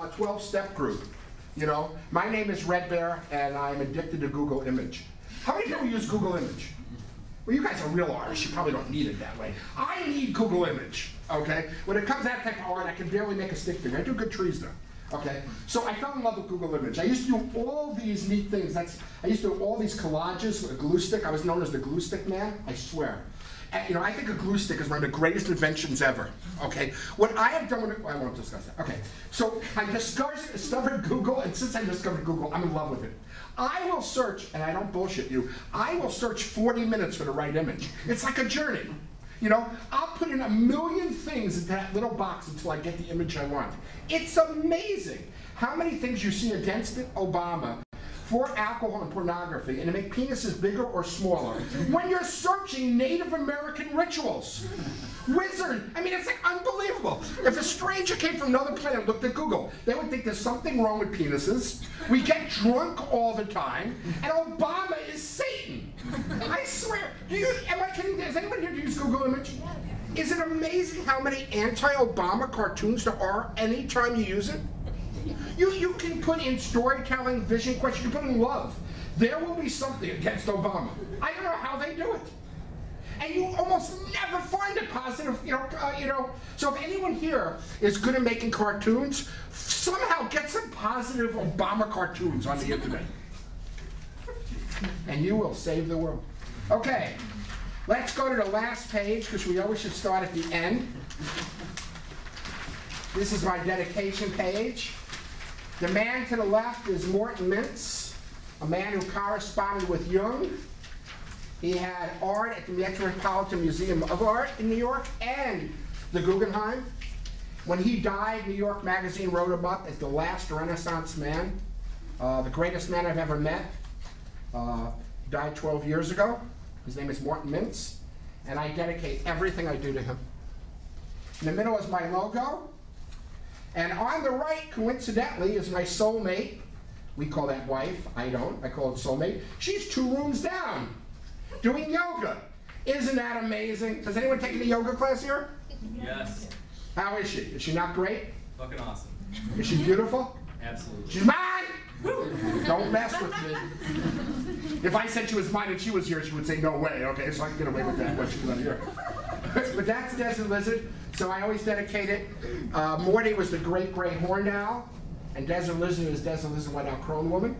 12-step group. You know, my name is Red Bear, and I'm addicted to Google Image. How many people use Google Image? Well, you guys are real artists. You probably don't need it that way. I need Google Image, okay? When it comes to that type of art, I can barely make a stick figure. I do good trees, though, okay? So I fell in love with Google Image. I used to do all these neat things. I used to do all these collages with a glue stick. I was known as the glue stick man, I swear. And, you know, I think a glue stick is one of the greatest inventions ever, okay? What I have done with it, well, I won't discuss that. Okay, so I discovered Google, and since I discovered Google, I'm in love with it. I will search, and I don't bullshit you, I will search 40 minutes for the right image. It's like a journey. You know, I'll put in 1,000,000 things into that little box until I get the image I want. It's amazing how many things you see against Obama for alcohol and pornography, and to make penises bigger or smaller, when you're searching Native American rituals. Wizard, I mean, it's like unbelievable. If a stranger came from another planet and looked at Google, they would think there's something wrong with penises. We get drunk all the time, and Obama is Satan. I swear. Am I kidding? Does anyone here use Google Image? Is it amazing how many anti-Obama cartoons there are anytime you use it? You can put in storytelling, vision quest, you can put in love. There will be something against Obama. I don't know how they do it. And you almost never find a positive, you know. So if anyone here is good at making cartoons, somehow get some positive Obama cartoons on the internet. And you will save the world. Okay, let's go to the last page, because we always should start at the end. This is my dedication page. The man to the left is Morton Mintz, a man who corresponded with Jung. He had art at the Metropolitan Museum of Art in New York and the Guggenheim. When he died, New York Magazine wrote him up as the last Renaissance man, the greatest man I've ever met. He died 12 years ago. His name is Morton Mintz, and I dedicate everything I do to him. In the middle is my logo. And on the right, coincidentally, is my soulmate. We call that wife. I don't. I call it soulmate. She's 2 rooms down, doing yoga. Isn't that amazing? Has anyone taken a yoga class here? Yes. How is she? Is she not great? Fucking awesome. Is she beautiful? Absolutely. She's mine! Don't mess with me. If I said she was mine and she was here, she would say, no way. Okay, so I can get away with that when she's not here. But that's Desert Lizard, so I always dedicate it. Morty was the great gray horned owl, and Desert Lizard is Desert Lizard White Owl Crone Woman.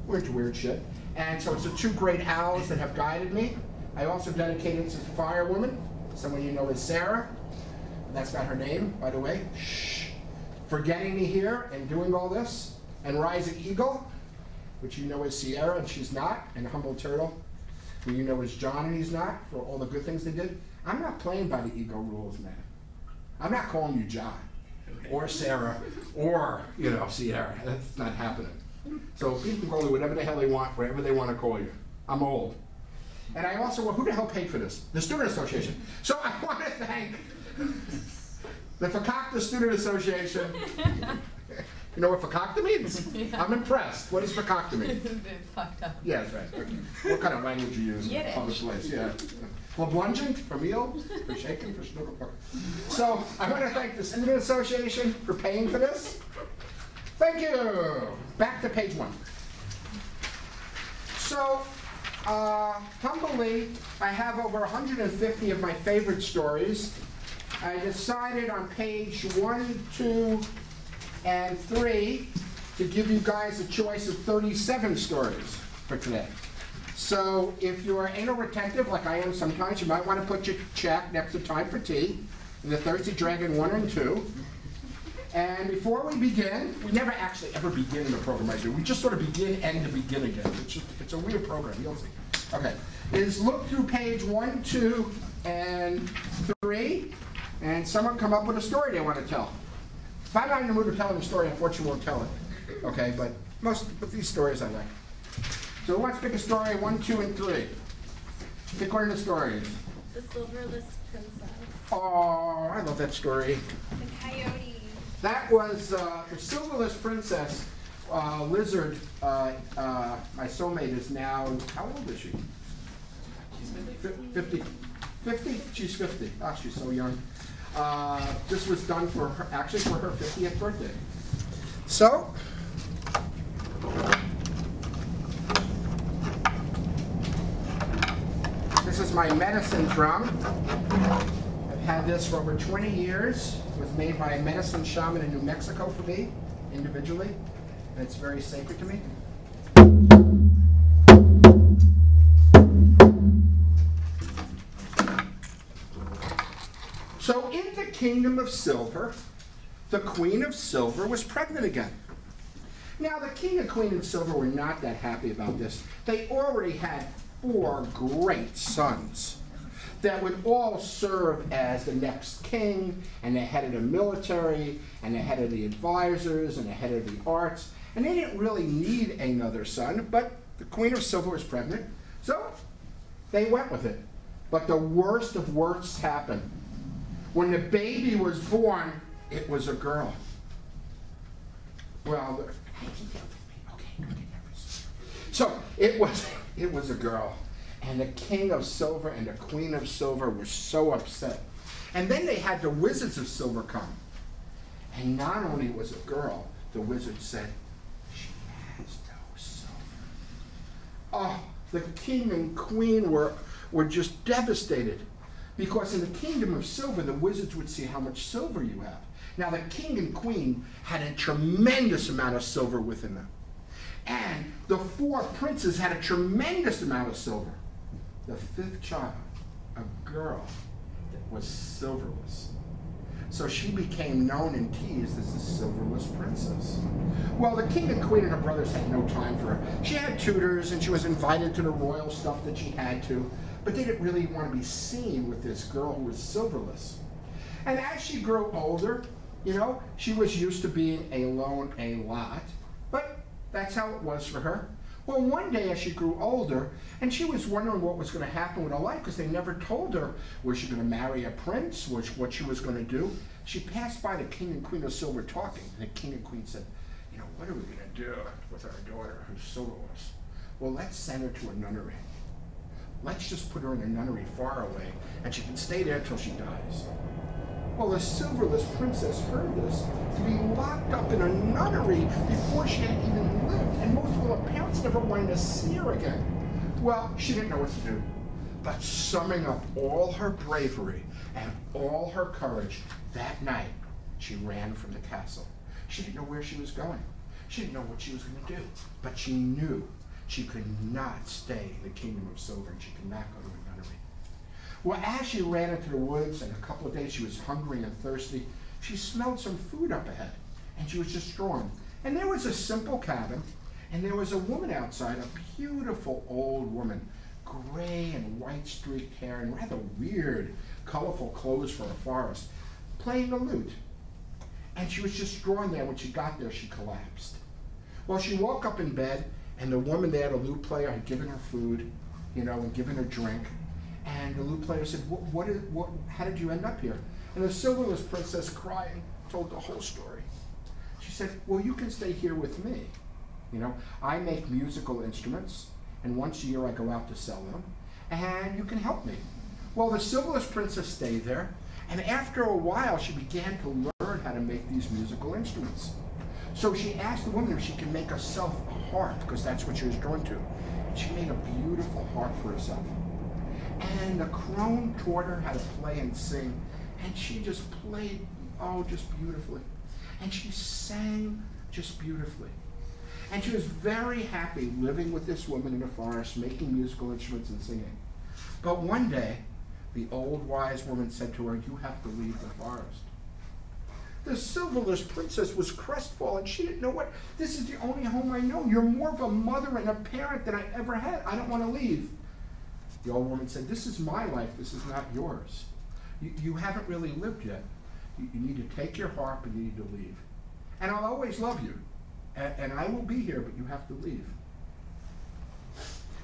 We're into weird shit. And so it's the 2 great owls that have guided me. I also dedicate it to Fire Woman, someone you know is Sarah. That's not her name, by the way. Shh. For getting me here and doing all this. And Rising Eagle, which you know is Sierra, and she's not. And Humble Turtle, who you know is John, and he's not, for all the good things they did. I'm not playing by the ego rules, man. I'm not calling you John, or Sarah, or, you know, Sierra. That's not happening. So people can call you whatever the hell they want, wherever they want to call you. I'm old. And I also, well, who the hell paid for this? The Student Association. So I want to thank the Fakakta Student Association. You know what Fakakta means? Yeah. I'm impressed. What does Fakakta mean? Fucked up. Yes, right. Okay. What kind of language you use in a public place? Yeah. Bludgeoned for meal, for shaken, for snooker. Okay. So I want to thank the Student Association for paying for this. Thank you. Back to page 1. So, humbly, I have over 150 of my favorite stories. I decided on page 1, 2, and 3 to give you guys a choice of 37 stories for today. So if you're anal retentive, like I am sometimes, you might want to put your check next to Time for Tea, in the Thirsty Dragon 1 and 2. And before we begin, we never actually ever begin in the program I do. We just sort of begin and to begin again. It's a weird program, you'll see. Okay, is look through page 1, 2, and 3, and someone come up with a story they want to tell. If I'm not in the mood of telling a story, unfortunately, I won't tell it. Okay, but these stories I like. So who wants to pick a story 1, 2, and 3? Pick one of the stories. The Silverless Princess. Oh, I love that story. The Coyote. That was the Silverless Princess. Lizard, my soulmate, is now, how old is she? She's 50. 50? She's 50. Ah, she's so young. This was done for her, actually for her 50th birthday. So, this is my medicine drum. I've had this for over 20 years. It was made by a medicine shaman in New Mexico for me, individually, and it's very sacred to me. So in the Kingdom of Silver, the Queen of Silver was pregnant again. Now the King and Queen of Silver were not that happy about this. They already had 4 great sons that would all serve as the next king, and the head of the military, and the head of the advisors, and the head of the arts. And they didn't really need another son, but the Queen of Silver was pregnant, so they went with it. But the worst of worsts happened. When the baby was born, it was a girl. Well, so it was a girl. And the King of Silver and the Queen of Silver were so upset. And then they had the Wizards of Silver come. And not only was it a girl, the wizard said, she has no silver. Oh, the King and Queen were just devastated. Because in the Kingdom of Silver, the wizards would see how much silver you have. Now, the King and Queen had a tremendous amount of silver within them. And the 4 princes had a tremendous amount of silver. The 5th child, a girl, was silverless. So she became known and teased as the Silverless Princess. Well, the King and Queen and her brothers had no time for her. She had tutors and she was invited to the royal stuff that she had to, but they didn't really want to be seen with this girl who was silverless. And as she grew older, you know, she was used to being alone a lot, but that's how it was for her. Well, one day as she grew older, and she was wondering what was going to happen with her life because they never told her, was she going to marry a prince, what she was going to do. She passed by the King and Queen of Silver talking, and the King and Queen said, you know, what are we going to do with our daughter who's silverless? Well, let's send her to a nunnery. Let's just put her in a nunnery far away, and she can stay there till she dies. Well, the Silverless Princess heard this, to be locked up in a nunnery before she had even lived, and most of her parents never wanted to see her again. Well, she didn't know what to do, but summing up all her bravery and all her courage, that night she ran from the castle. She didn't know where she was going. She didn't know what she was going to do, but she knew she could not stay in the Kingdom of Silver, and she could not go to a nunnery. Well, as she ran into the woods, and a couple of days she was hungry and thirsty, she smelled some food up ahead, and she was just drawn. And there was a simple cabin, and there was a woman outside, a beautiful old woman, gray and white streaked hair, and rather weird, colorful clothes for a forest, playing a lute. And she was just drawn there. When she got there, she collapsed. Well, she woke up in bed, and the woman there, the lute player, had given her food, you know, and given her drink. And the lute player said, how did you end up here? And the Silverless Princess, crying, told the whole story. She said, well, you can stay here with me. You know, I make musical instruments, and once a year I go out to sell them, and you can help me. Well, the Silverless Princess stayed there, and after a while she began to learn how to make these musical instruments. So she asked the woman if she could make herself a harp, because that's what she was drawn to. And she made a beautiful harp for herself. And the crone taught her how to play and sing, and she just played, oh, just beautifully. And she sang just beautifully. And she was very happy living with this woman in the forest, making musical instruments and singing. But one day, the old wise woman said to her, you have to leave the forest. The Silverless Princess was crestfallen. She didn't know what, this is the only home I know. You're more of a mother and a parent than I ever had. I don't want to leave. The old woman said, this is my life, this is not yours. You haven't really lived yet. You need to take your harp and you need to leave. And I'll always love you. And I will be here, but you have to leave.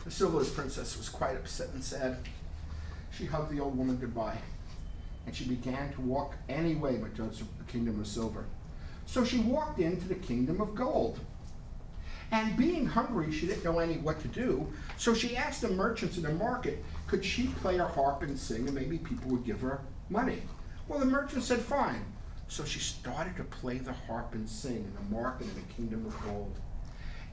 The Silverless Princess was quite upset and sad. She hugged the old woman goodbye. And she began to walk any way but towards the Kingdom of Silver. So she walked into the Kingdom of Gold. And being hungry, she didn't know what to do, so she asked the merchants in the market, could she play her harp and sing, and maybe people would give her money. Well, the merchant said, fine, So she started to play the harp and sing in the market in the kingdom of gold.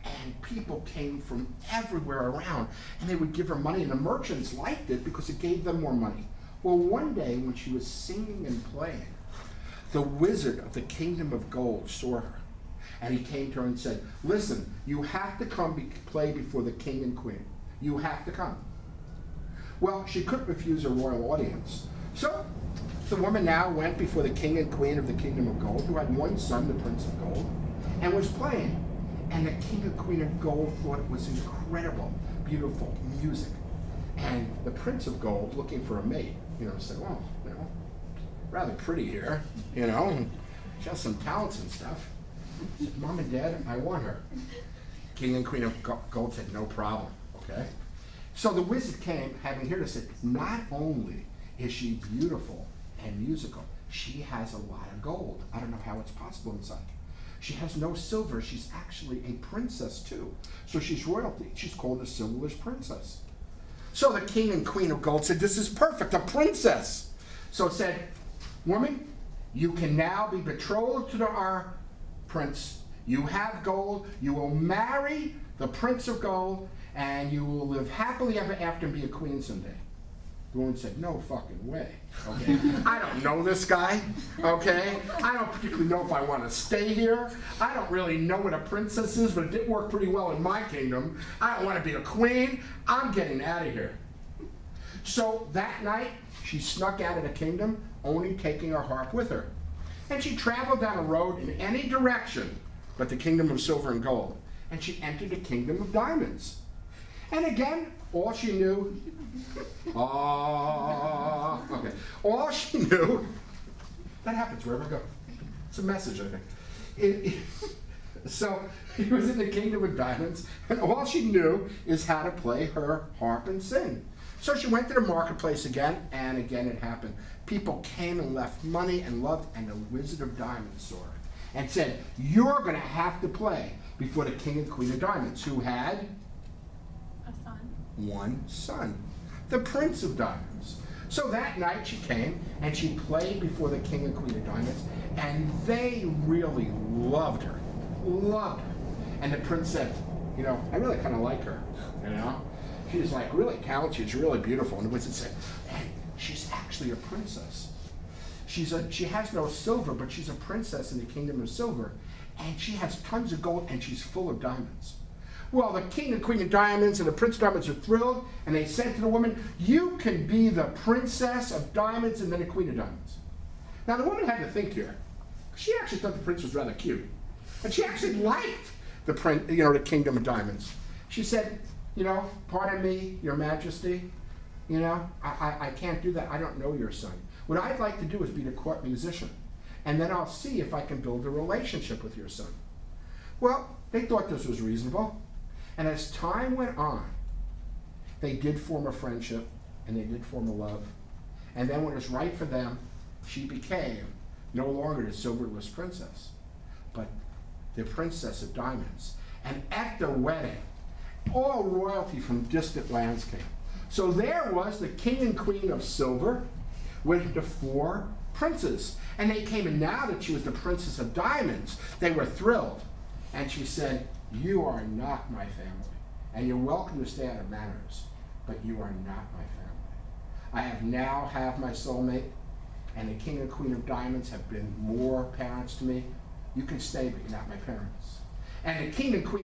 And people came from everywhere around, and they would give her money, and the merchants liked it because it gave them more money. Well, one day when she was singing and playing, the wizard of the kingdom of gold saw her, and he came to her and said, listen, you have to come play before the king and queen. You have to come. Well, she couldn't refuse a royal audience. So the woman now went before the king and queen of the kingdom of gold, who had one son, the prince of gold, and was playing. And the king and queen of gold thought it was incredible, beautiful music. And the prince of gold, looking for a mate, said, well, rather pretty here, she has some talents and stuff. He said, Mom and Dad, I want her. King and queen of gold said, no problem, okay? So the wizard came, having heard us, said, not only is she beautiful and musical, she has a lot of gold. I don't know how it's possible inside. She has no silver. She's actually a princess too. So she's royalty. She's called the silverless princess. So the king and queen of gold said, this is perfect, a princess. So it said, woman, you can now be betrothed to our prince. You have gold. You will marry the prince of gold, and you will live happily ever after and be a queen someday. The woman said, no fucking way, okay? I don't know this guy, okay? I don't particularly know if I want to stay here. I don't really know what a princess is, but it did work pretty well in my kingdom. I don't want to be a queen. I'm getting out of here. So that night, she snuck out of the kingdom, only taking her harp with her. And she traveled down a road in any direction but the kingdom of silver and gold. And she entered the kingdom of diamonds. And again, all she knew, okay, all she knew, that happens wherever I go. It's a message, I think. So he was in the kingdom of diamonds, and all she knew is how to play her harp and sing. So she went to the marketplace again, and again it happened. People came and left money and loved, and the Wizard of Diamonds saw her and said, you're going to have to play before the king and queen of diamonds, who had one son, the Prince of Diamonds. So that night she came and she played before the king and queen of diamonds, and they really loved her, And the prince said, I really kind of like her, She's like really talented, she's really beautiful. And the wizard said, hey, she's actually a princess. She has no silver, but she's a princess in the kingdom of silver, and she has tons of gold, and she's full of diamonds. Well, the king and queen of diamonds and the prince of diamonds were thrilled, and they said to the woman, you can be the princess of diamonds and then the queen of diamonds. Now, the woman had to think here. She actually thought the prince was rather cute, and she actually liked the the kingdom of diamonds. She said, pardon me, your majesty, I can't do that. I don't know your son. What I'd like to do is be the court musician, and then I'll see if I can build a relationship with your son. Well, they thought this was reasonable. And as time went on, they did form a friendship, and they did form a love. And then when it was right for them, she became no longer the silverless princess, but the princess of diamonds. And at the wedding, all royalty from distant lands came. So there was the king and queen of silver with the 4 princes. And they came, and now that she was the princess of diamonds, they were thrilled. And she said, you are not my family, and you're welcome to stay out of Manners, but you are not my family. I have my soulmate, and the king and queen of diamonds have been more parents to me. You can stay, but you're not my parents. And the king and queen